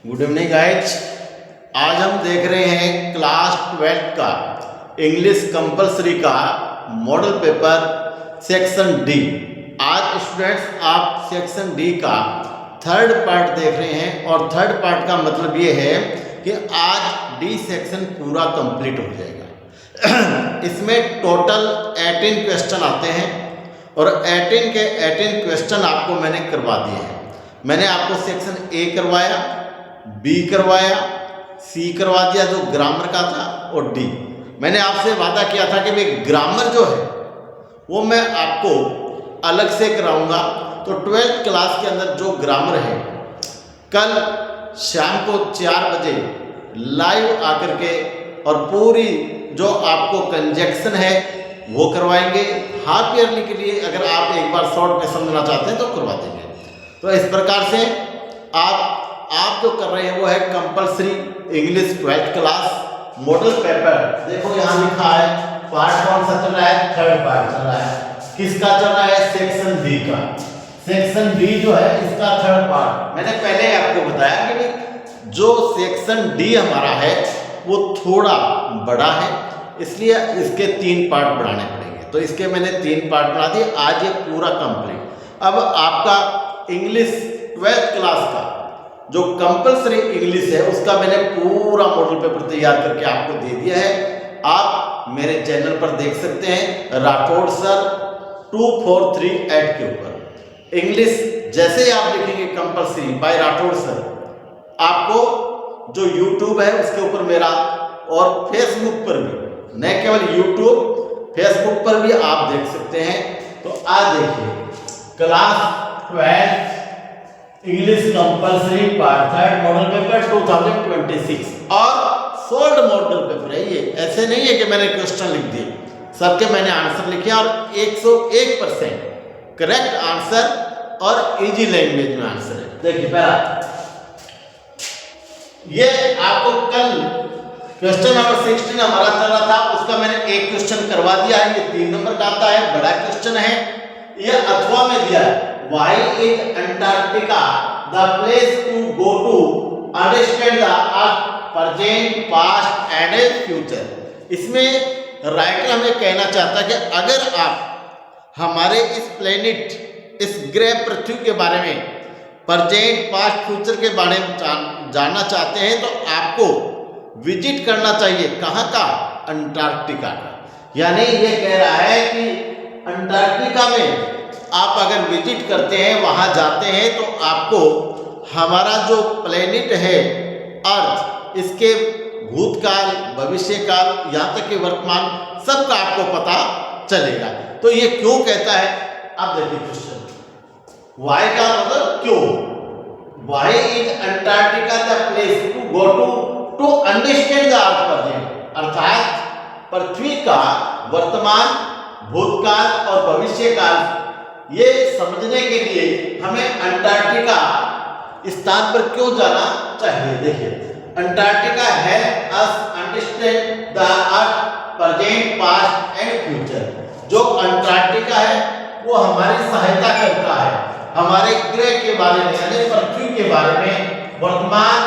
Good evening guys. आज हम देख रहे हैं क्लास 12 का इंग्लिश कंपलसरी का मॉडल पेपर सेक्शन डी। आज स्टूडेंट्स आप सेक्शन डी का थर्ड पार्ट देख रहे हैं और थर्ड पार्ट का मतलब ये है कि आज डी सेक्शन पूरा कंप्लीट हो जाएगा। इसमें टोटल 18 क्वेश्चन आते हैं और 18 के 18 क्वेश्चन आपको मैंने करवा दिए हैं। मैंने आपको सेक्शन ए करवाया, बी करवाया, सी करवा दिया जो ग्रामर का था, और डी। मैंने आपसे वादा किया था कि भाई ग्रामर जो है वो मैं आपको अलग से कराऊंगा। तो 12th क्लास के अंदर जो ग्रामर है कल शाम को 4 बजे लाइव आकर के और पूरी जो आपको कंजक्शन है वो करवाएंगे। हाफ ईयरली के लिए अगर आप एक बार शॉर्ट में समझना चाहते हैं तो करवा देंगे। तो इस प्रकार से आप जो कर रहे हैं वो है compulsory English 12th class model paper. देखो यहाँ लिखा है पार्ट कौन सा चल रहा है, थर्ड पार्ट चल रहा है। किसका चल रहा है? सेक्शन डी का। सेक्शन डी जो है इसका थर्ड पार्ट। मैंने पहले आपको बताया कि जो सेक्शन डी हमारा है वो थोड़ा बड़ा है, इसलिए इसके 3 पार्ट बढ़ाने पड़ेंगे। तो इसके मैंने 3 पार्ट बना दिए। आज ये पूरा कंप्लीट। अब आपका इंग्लिश 12th क्लास का जो कंपलसरी इंग्लिश है उसका मैंने पूरा मॉडल पेपर तैयार करके आपको दे दिया है। आप मेरे चैनल पर देख सकते हैं राठौड़ सर 2438 के ऊपर इंग्लिश जैसे ही आप लिखेंगे कंपलसरी बाय राठौड़ सर, आपको जो यूट्यूब है उसके ऊपर मेरा और फेसबुक पर भी, न केवल यूट्यूब फेसबुक पर भी आप देख सकते हैं। तो आज देखिए class 12 English compulsory part third model paper 2026 और सोल्ड मॉडल पेपर है ये। ऐसे नहीं है कि मैंने क्वेश्चन लिख दिए, सबके मैंने आंसर लिखे और 101% करेक्ट आंसर और इजी लैंग्वेज में आंसर है। देखिए पहला ये आपको कल क्वेश्चन नंबर 16 हमारा चल रहा था, उसका मैंने एक क्वेश्चन करवा दिया है। ये 3 नंबर का आता है, बड़ा क्वेश्चन है। ये अथवा में दिया है, Why is Antarctica the place to go to understand the earth present, past and future? इसमें राइटर हमें कहना चाहता है कि अगर आप हमारे इस प्लेनेट, इस ग्रह पृथ्वी के बारे में प्रेजेंट, पास्ट, फ्यूचर के बारे में जानना चाहते हैं तो आपको विजिट करना चाहिए। कहाँ का? अंटार्कटिका का। यानी ये कह रहा है कि अंटार्कटिका में आप अगर विजिट करते हैं, वहां जाते हैं, तो आपको हमारा जो प्लेनेट है अर्थ, इसके भूतकाल, भविष्यकाल, यहाँ तक कि वर्तमान, सबका आपको पता चलेगा। तो ये क्यों कहता है? अब देखिए क्वेश्चन, वाई का मतलब क्यों। Why is Antarctica the place to go to understand the earth present, अर्थात पृथ्वी का वर्तमान, भूतकाल और भविष्यकाल ये समझने के लिए हमें अंटार्कटिका स्थान पर क्यों जाना चाहिए। देखिए Antarctica help us understand the earth present, past and future. जो अंटार्कटिका है वो हमारी सहायता करता है हमारे ग्रह के बारे में, यानी पृथ्वी के बारे में, वर्तमान,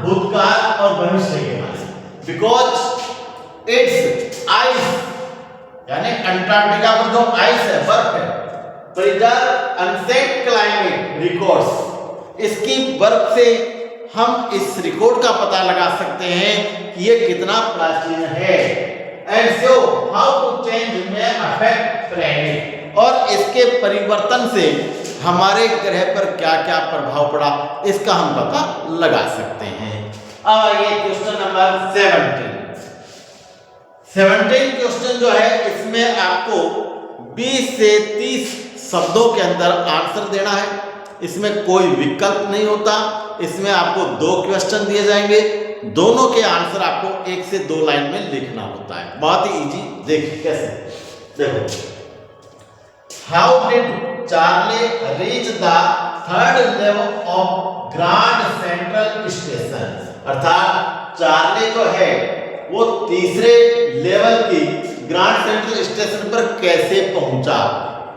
भूतकाल और भविष्य के बारे में। बिकॉज इट्स आइस, यानी अंटार्कटिका पर जो आइस है, बर्फ है, प्रिजर्व अनसेट क्लाइमेट रिकॉर्ड्स, इसकी बर्फ से हम इस रिकॉर्ड का पता लगा सकते हैं कि ये कितना प्राचीन है। And so how to change में अफेक्ट प्लैनेट, और इसके परिवर्तन से हमारे ग्रह पर क्या क्या प्रभाव पड़ा इसका हम पता लगा सकते हैं। अब ये क्वेश्चन नंबर 17 क्वेश्चन जो है इसमें आपको 20 से 30 शब्दों के अंदर आंसर देना है। इसमें कोई विकल्प नहीं होता। इसमें आपको 2 क्वेश्चन दिए जाएंगे, दोनों के आंसर आपको 1 से 2 लाइन में लिखना होता है। बहुत ही इजी। देखिए कैसे, देखो how did Charlie reach the third level of grand central station, अर्थात चार्ली जो है वो तीसरे लेवल की ग्रांड सेंट्रल स्टेशन पर कैसे पहुंचा।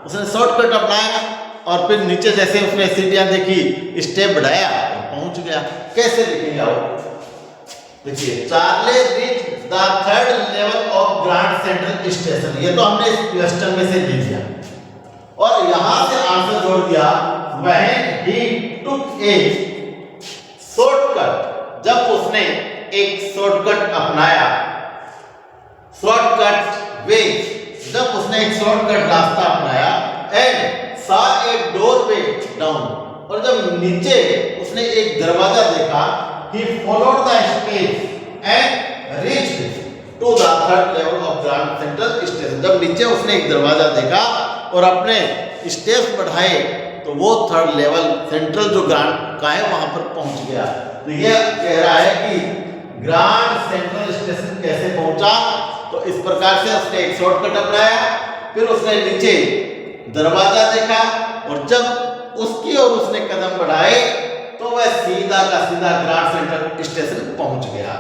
उसने शॉर्टकट अपनाया और फिर नीचे जैसे उसने सीढ़ियां देखी, स्टेप बढ़ाया और पहुंच गया। कैसे लिखेंगे आप? देखिए, Charlie reach the third level of grand central station, ये तो हमने इस क्वेश्चन में से ले लिया और यहां से आंसर जोड़ दिया। When he took A shortcut, जब उसने एक शॉर्टकट अपनाया, शॉर्टकट वे, जब उसने एक शॉर्टकट रास्ता अपनाया, एंड सा ए डोरवे डाउन, और जब नीचे उसने एक दरवाजा देखा, he followed the steps and reached to the third level of Grand Central Station, जब नीचे उसने एक दरवाजा देखा और अपने स्टेप्स बढ़ाए तो वो थर्ड लेवल सेंट्रल जो ग्रांड का है वहां पर पहुंच गया। तो ये कह रहा है कि ग्रांड सेंट्रल स्टेशन कैसे पहुंचा, तो इस प्रकार से उसने एक शॉर्टकट अपनाया, फिर उसने नीचे दरवाजा देखा और जब उसकी और उसने कदम बढ़ाए तो वह सीधा का सीधा ग्रांड सेंट्रल स्टेशन पहुंच गया।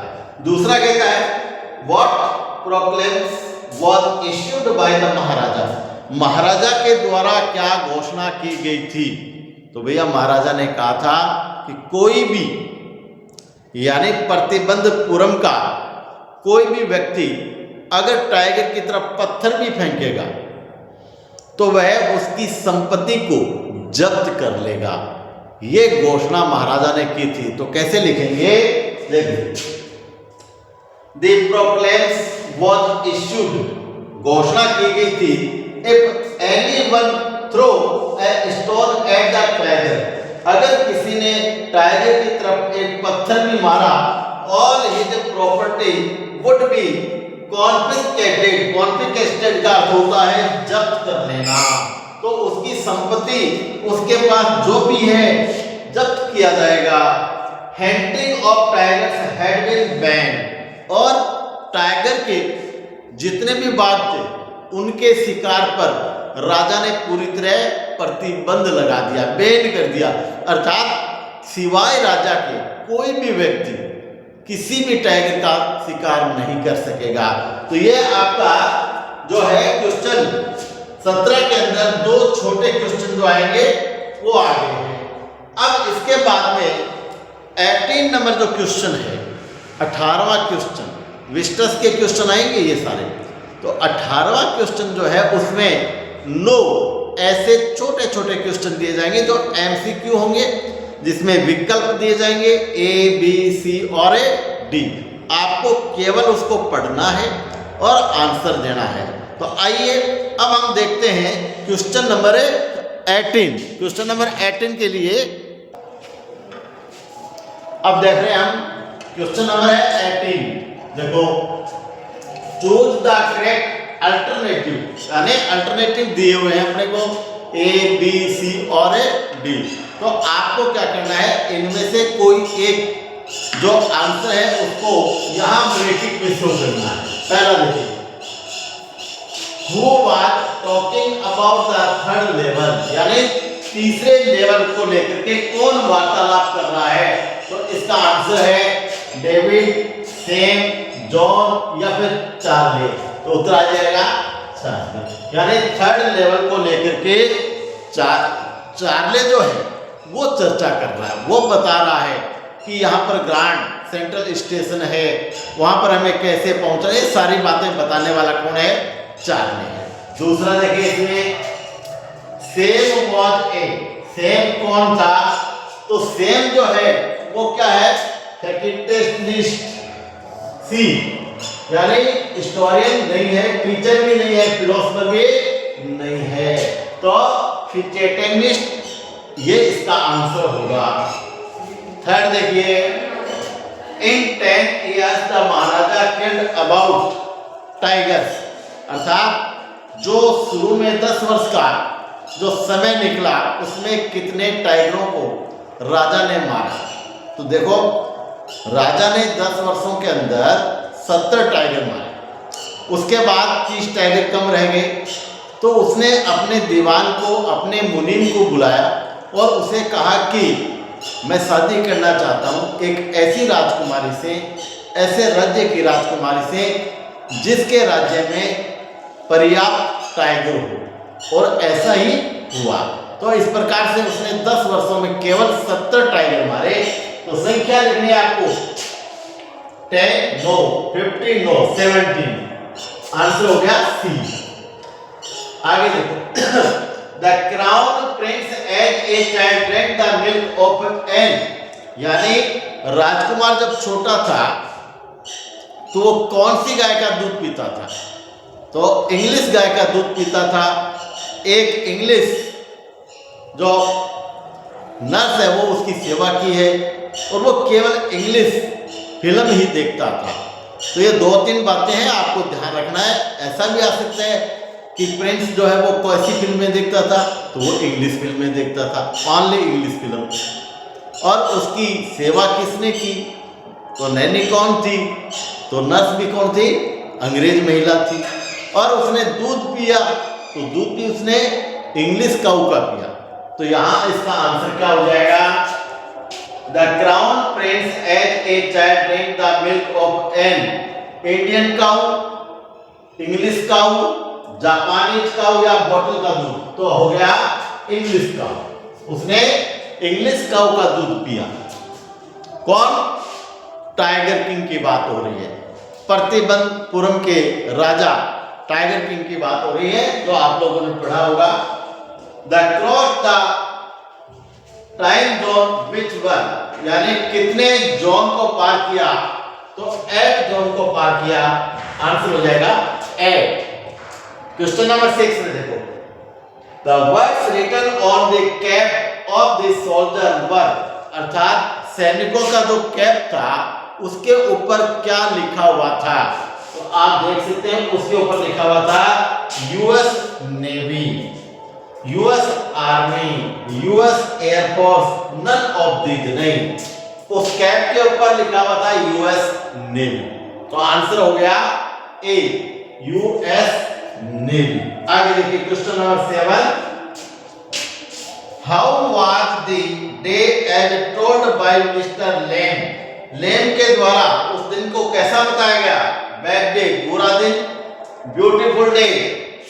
दूसरा कहता है what proclaims was issued by the Maharaja, Maharaja के द्वारा क्या घोषणा की गई थी? तो भैया महाराजा ने कहा था कि कोई भी यानी प्रतिबंधपुरम का कोई भी व्यक्ति अगर टाइगर की तरफ पत्थर भी फेंकेगा तो वह उसकी संपत्ति को जब्त कर लेगा। ये घोषणा महाराजा ने की थी। तो कैसे लिखेंगे? देखिए, द प्रोक्लेम्स वाज इश्यूड, घोषणा की गई थी, if anyone throw a stone at the tiger, अगर किसी ने टाइगर की तरफ एक पत्थर भी मारा, all his property would be confiscated, confiscated का अर्थ होता है जब्त कर लेना, तो उसकी संपत्ति उसके पास जो भी है जब्त किया जाएगा। Hunting of tigers had been banned, और टाइगर के जितने भी बाघ थे उनके शिकार पर राजा ने पूरी तरह प्रतिबंध लगा दिया, बैन कर दिया, अर्थात सिवाय राजा के कोई भी व्यक्ति किसी भी टाइगर का शिकार नहीं कर सकेगा। तो ये आपका जो है क्वेश्चन 17 के अंदर दो छोटे क्वेश्चन जो आएंगे वो आ गए हैं। अब इसके बाद में 18 नंबर जो क्वेश्चन है, 18वां क्वेश्चन, विस्टस के क्वेश्चन आएंगे ये सारे। तो 18वां क्वेश्चन जो है उसमें 9 ऐसे छोटे छोटे क्वेश्चन दिए जाएंगे जो एमसीक्यू होंगे, जिसमें विकल्प दिए जाएंगे ए बी सी और डी। आपको केवल उसको पढ़ना है और आंसर देना है। तो आइए अब हम देखते हैं क्वेश्चन नंबर 18। क्वेश्चन नंबर 18 के लिए अब देख रहे हैं हम क्वेश्चन नंबर है 18। देखो, चूज द करेक्ट अल्टरनेटिव, यानी अल्टरनेटिव दिए हुए हैं अपने को ए बी सी और डी। तो आपको क्या करना है, इनमें से कोई एक जो आंसर है उसको यहां ब्रैकेट में शो करना है। पहला देखिए, Who was talking about the third level, यानी तीसरे लेवल को लेकर के कौन वार्तालाप कर रहा है? तो इसका आंसर है डेविड, सैम, जॉन या फिर चार्ली। तो उत्तर आ जाएगा चार्ली, यानी थर्ड लेवल को लेकर के चार्ली जो है वो चर्चा कर रहा है, वो बता रहा है कि यहाँ पर ग्रांड सेंट्रल स्टेशन है, वहां पर हमें कैसे पहुंचना, ये सारी बातें बताने वाला कौन है? चार्ली है। दूसरा देखिए, इसमें सेम वॉज ए, सेम कौन था? तो सेम जो है वो क्या है? फैक्टिस्ट सी, यानी हिस्टोरियन नहीं है, टीचर भी नहीं है, फिलोसफर भी नहीं है। तो फिचेटेनिस्ट ये इसका आंसर होगा। थर्ड देखिए, इन 10 years the Maharaja killed about tigers, अर्थात जो शुरू में 10 वर्ष का जो समय निकला उसमें कितने टाइगरों को राजा ने मारा? तो देखो, राजा ने 10 वर्षों के अंदर 70 टाइगर मारे, उसके बाद 30 टाइगर कम रह गए। तो उसने अपने दीवान को, अपने मुनीम को बुलाया और उसे कहा कि मैं शादी करना चाहता हूँ एक ऐसी राजकुमारी से, ऐसे राज्य की राजकुमारी से जिसके राज्य में पर्याप्त टाइगर हो। और ऐसा ही हुआ। तो इस प्रकार से उसने 10 वर्षों में केवल 70 टाइगर मारे। तो संख्या लिखनी है आपको 10 नो, 15 नो, 17। आंसर हो गया सी। आगे देखो the crown prince as a child drank the milk of an, यानी राजकुमार जब छोटा था तो वो कौन सी गाय का दूध पीता था? तो इंग्लिश गाय का दूध पीता था। एक इंग्लिश जो नर्स है वो उसकी सेवा की है और वो केवल इंग्लिश फिल्म ही देखता था। तो ये 2-3 बातें हैं, आपको ध्यान रखना है। ऐसा भी आ सकता है कि प्रिंस जो है वो कैसी फिल्में देखता था? तो वो इंग्लिश फिल्में देखता था, ओनली इंग्लिश फिल्म। और उसकी सेवा किसने की? तो नैनी कौन थी? तो नर्स भी कौन थी? अंग्रेज महिला थी। और उसने दूध पिया, तो दूध भी उसने इंग्लिश काऊ का पिया। तो यहां इसका आंसर क्या हो जाएगा? The crown prince as a child drink the milk of an Indian cow, English cow, Japanese cow या बॉटल का दूध? तो हो गया इंग्लिश काऊ। उसने इंग्लिश काऊ का दूध पिया। कौन? टाइगर किंग की बात हो रही है। प्रतिबंधपुरम के राजा टाइगर किंग की बात हो रही है, जो आप लोगों ने पढ़ा होगा। The cross the time zone which one, यानी कितने जोन को पार किया? तो 8 जोन को पार किया। आंसर हो जाएगा 8। क्वेश्चन नंबर 6 में देखो the words written on the cap of the soldier were, अर्थात सैनिकों का जो कैप था उसके ऊपर क्या लिखा हुआ था? तो आप देख सकते हैं उसके ऊपर लिखा हुआ था US navy, US army, US air force, none of these नहीं। उस कैप के ऊपर लिखा हुआ था यूएस नेवी। तो आंसर हो गया ए, यूएस नेवी। आगे देखिए question number 7। How was the day as told by mister Lamb, Lamb के द्वारा उस दिन को कैसा बताया गया? बैड डे बुरा दिन, ब्यूटीफुल डे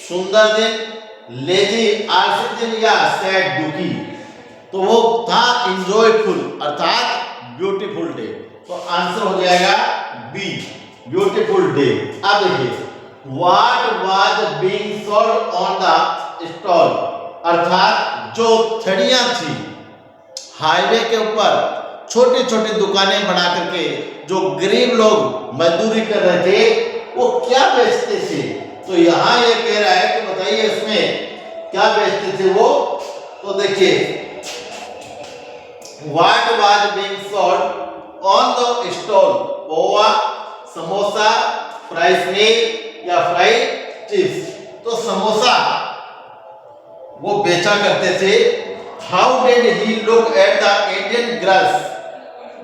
सुंदर दिन, लेजी आलसी दिन या सैड दुखी? तो वो था इंजॉयफुल अर्थात ब्यूटीफुल डे। तो आंसर हो जाएगा बी, ब्यूटीफुल डे। अब देखिए what was being sold on the stall, अर्थात जो छड़ियां थी हाईवे के ऊपर छोटी छोटी दुकानें बना करके जो गरीब लोग मजदूरी कर रहे थे वो क्या बेचते थे? तो यहां ये कह रहा है कि बताइए इसमें क्या बेचते थे वो? तो देखिए what was being sold on the stall, poha, samosa, fry snack या फ्राइड चिप्स? तो समोसा वो बेचा करते थे। How did he look at the Indian girls,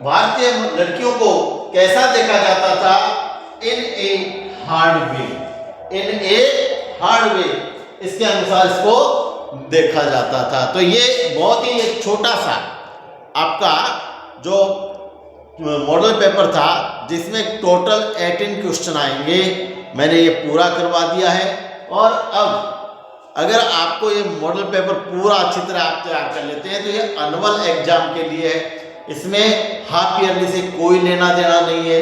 भारतीय लड़कियों को कैसा देखा जाता था? इन a hard way, in a hard way, इसके अनुसार इसको देखा जाता था। तो ये बहुत ही एक छोटा सा आपका जो मॉडल पेपर था जिसमें टोटल 18 क्वेश्चन आएंगे, मैंने ये पूरा करवा दिया है। और अब अगर आपको ये मॉडल पेपर पूरा अच्छी तरह आप तैयार कर लेते हैं तो ये एनुअल एग्जाम के लिए है। इसमें हाफ ईयरली से कोई लेना देना नहीं है।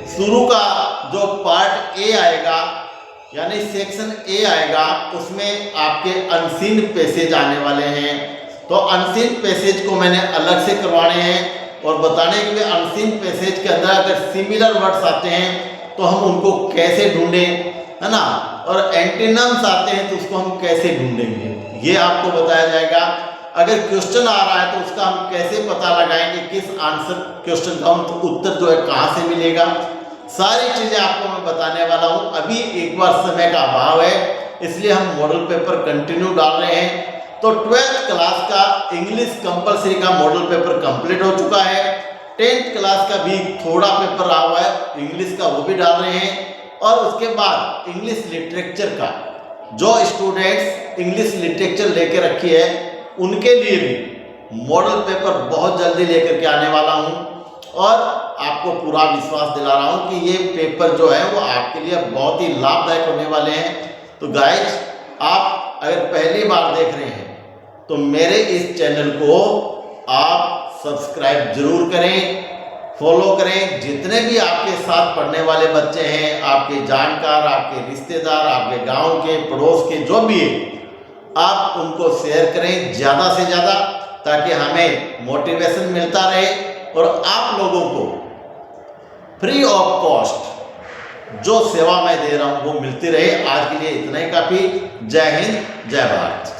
शुरू का जो पार्ट ए आएगा यानी सेक्शन ए आएगा उसमें आपके अनसीन पैसेज आने वाले हैं। तो अनसीन पैसेज को मैंने अलग से करवाने हैं और बताने के लिए अनसीन पैसेज के अंदर अगर सिमिलर वर्ड्स आते हैं तो हम उनको कैसे ढूंढें, है ना, और एंटीनम्स आते हैं तो उसको हम कैसे ढूंढेंगे ये आपको बताया जाएगा। अगर क्वेश्चन आ रहा है तो उसका हम कैसे पता लगाएंगे किस आंसर क्वेश्चन का उत्तर जो है कहाँ से मिलेगा, सारी चीजें आपको मैं बताने वाला हूँ। अभी एक बार समय का अभाव है इसलिए हम मॉडल पेपर कंटिन्यू डाल रहे हैं। तो 12th क्लास का इंग्लिश कंपलसरी का मॉडल पेपर कंप्लीट हो चुका है। 10th क्लास का भी थोड़ा पेपर रहा हुआ है इंग्लिश का, वो भी डाल रहे हैं। और उसके बाद इंग्लिश लिटरेचर का जो स्टूडेंट्स इंग्लिश लिटरेचर लेके रखी है उनके लिए भी मॉडल पेपर बहुत जल्दी लेकर के आने वाला हूं और आपको पूरा विश्वास दिला रहा हूं कि ये पेपर जो है वो आपके लिए बहुत ही लाभदायक होने वाले हैं। तो गाइज आप अगर पहली बार देख रहे हैं तो मेरे इस चैनल को आप सब्सक्राइब जरूर करें, फॉलो करें। जितने भी आपके साथ पढ़ने वाले बच्चे हैं, आपके जानकार, आपके रिश्तेदार, आपके गांव के, पड़ोस के, जो भी है, आप उनको शेयर करें ज़्यादा से ज़्यादा, ताकि हमें मोटिवेशन मिलता रहे और आप लोगों को फ्री ऑफ कॉस्ट जो सेवा मैं दे रहा हूँ वो मिलती रहे। आज के लिए इतना ही काफ़ी। जय हिंद, जय भारत।